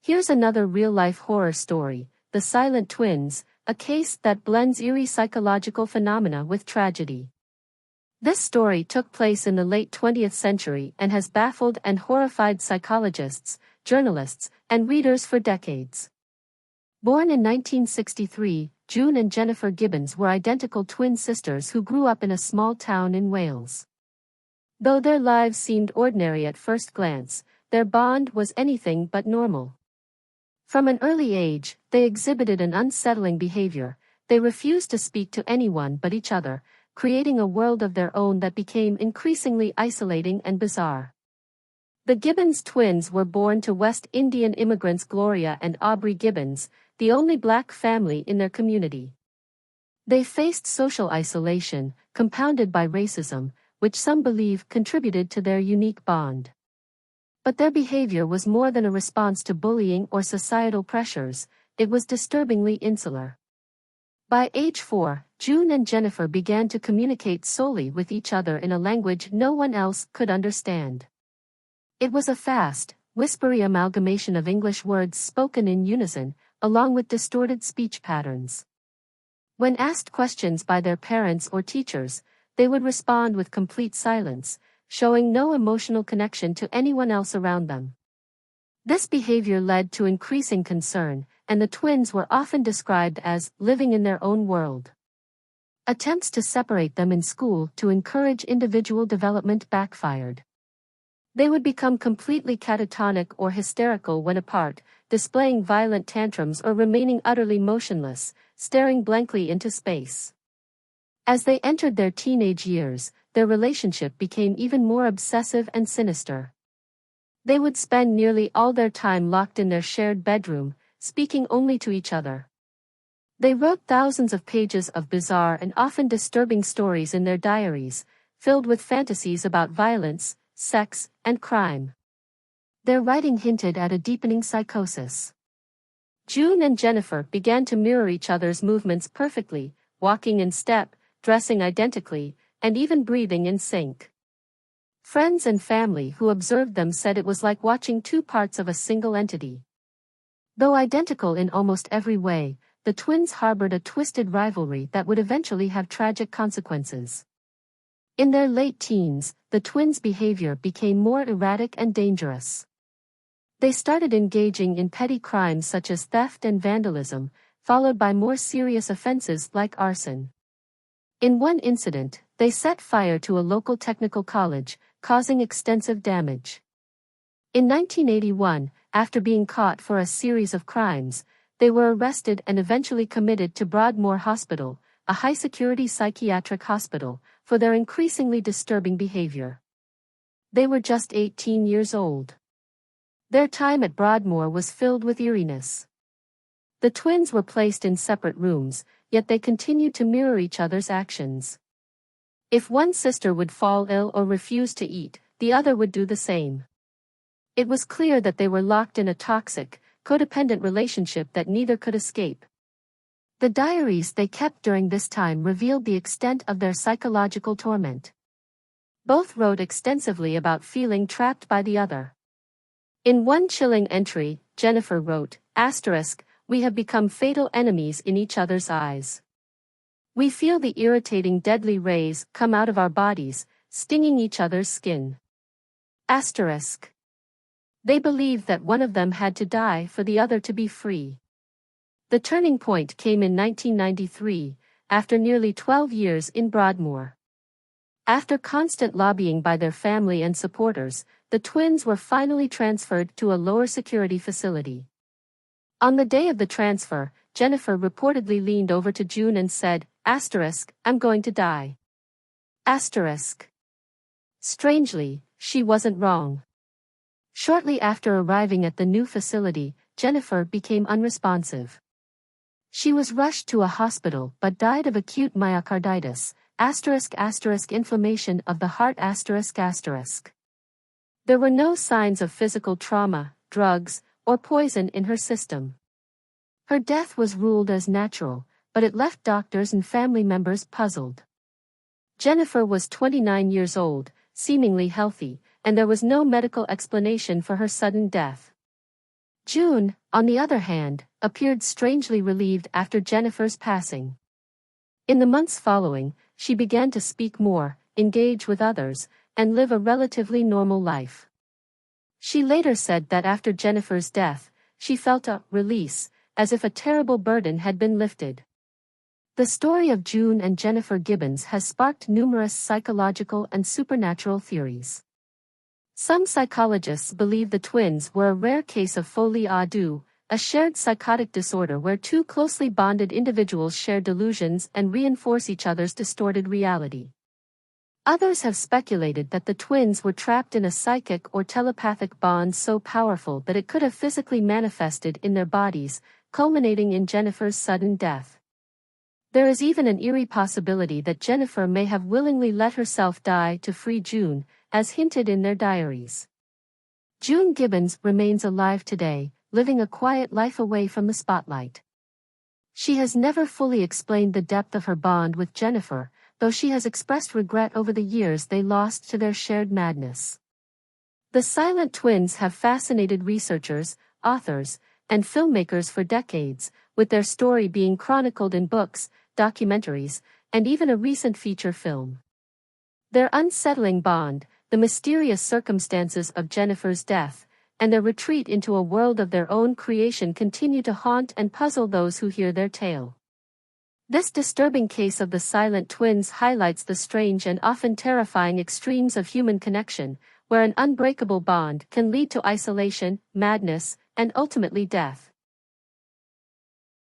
Here's another real-life horror story, The Silent Twins, a case that blends eerie psychological phenomena with tragedy. This story took place in the late 20th century and has baffled and horrified psychologists, journalists, and readers for decades. Born in 1963, June and Jennifer Gibbons were identical twin sisters who grew up in a small town in Wales. Though their lives seemed ordinary at first glance, their bond was anything but normal. From an early age, they exhibited an unsettling behavior. They refused to speak to anyone but each other, creating a world of their own that became increasingly isolating and bizarre. The Gibbons twins were born to West Indian immigrants Gloria and Aubrey Gibbons, the only black family in their community. They faced social isolation, compounded by racism, which some believe contributed to their unique bond. But their behavior was more than a response to bullying or societal pressures, it was disturbingly insular. By age 4, June and Jennifer began to communicate solely with each other in a language no one else could understand. It was a fast, whispery amalgamation of English words spoken in unison, along with distorted speech patterns. When asked questions by their parents or teachers, they would respond with complete silence, showing no emotional connection to anyone else around them. This behavior led to increasing concern, and the twins were often described as living in their own world. Attempts to separate them in school to encourage individual development backfired. They would become completely catatonic or hysterical when apart, displaying violent tantrums or remaining utterly motionless, staring blankly into space. As they entered their teenage years, their relationship became even more obsessive and sinister. They would spend nearly all their time locked in their shared bedroom, speaking only to each other. They wrote thousands of pages of bizarre and often disturbing stories in their diaries, filled with fantasies about violence, sex, and crime. Their writing hinted at a deepening psychosis. June and Jennifer began to mirror each other's movements perfectly, walking in step, dressing identically, and even breathing in sync. Friends and family who observed them said it was like watching two parts of a single entity. Though identical in almost every way, the twins harbored a twisted rivalry that would eventually have tragic consequences. In their late teens, the twins' behavior became more erratic and dangerous. They started engaging in petty crimes such as theft and vandalism, followed by more serious offenses like arson. In one incident, they set fire to a local technical college, causing extensive damage. In 1981, after being caught for a series of crimes, they were arrested and eventually committed to Broadmoor Hospital, a high-security psychiatric hospital, for their increasingly disturbing behavior. They were just 18 years old. Their time at Broadmoor was filled with eeriness. The twins were placed in separate rooms, yet they continued to mirror each other's actions. If one sister would fall ill or refuse to eat, the other would do the same. It was clear that they were locked in a toxic, codependent relationship that neither could escape. The diaries they kept during this time revealed the extent of their psychological torment. Both wrote extensively about feeling trapped by the other. In one chilling entry, Jennifer wrote, "We have become fatal enemies in each other's eyes. We feel the irritating deadly rays come out of our bodies, stinging each other's skin." They believed that one of them had to die for the other to be free. The turning point came in 1993, after nearly 12 years in Broadmoor. After constant lobbying by their family and supporters, the twins were finally transferred to a lower security facility. On the day of the transfer, Jennifer reportedly leaned over to June and said, "I'm going to die." Strangely, she wasn't wrong. Shortly after arriving at the new facility, Jennifer became unresponsive. She was rushed to a hospital but died of acute myocarditis, inflammation of the heart. There were no signs of physical trauma, drugs, or poison in her system. Her death was ruled as natural, but it left doctors and family members puzzled. Jennifer was 29 years old, seemingly healthy, and there was no medical explanation for her sudden death. June, on the other hand, appeared strangely relieved after Jennifer's passing. In the months following, she began to speak more, engage with others, and live a relatively normal life. She later said that after Jennifer's death, she felt a release, as if a terrible burden had been lifted. The story of June and Jennifer Gibbons has sparked numerous psychological and supernatural theories. Some psychologists believe the twins were a rare case of folie à deux, a shared psychotic disorder where two closely bonded individuals share delusions and reinforce each other's distorted reality. Others have speculated that the twins were trapped in a psychic or telepathic bond so powerful that it could have physically manifested in their bodies, culminating in Jennifer's sudden death. There is even an eerie possibility that Jennifer may have willingly let herself die to free June, as hinted in their diaries. June Gibbons remains alive today, living a quiet life away from the spotlight. She has never fully explained the depth of her bond with Jennifer, though she has expressed regret over the years they lost to their shared madness. The silent twins have fascinated researchers, authors, and filmmakers for decades, with their story being chronicled in books, documentaries, and even a recent feature film. Their unsettling bond, the mysterious circumstances of Jennifer's death, and their retreat into a world of their own creation continue to haunt and puzzle those who hear their tale. This disturbing case of the silent twins highlights the strange and often terrifying extremes of human connection, where an unbreakable bond can lead to isolation, madness, and ultimately death.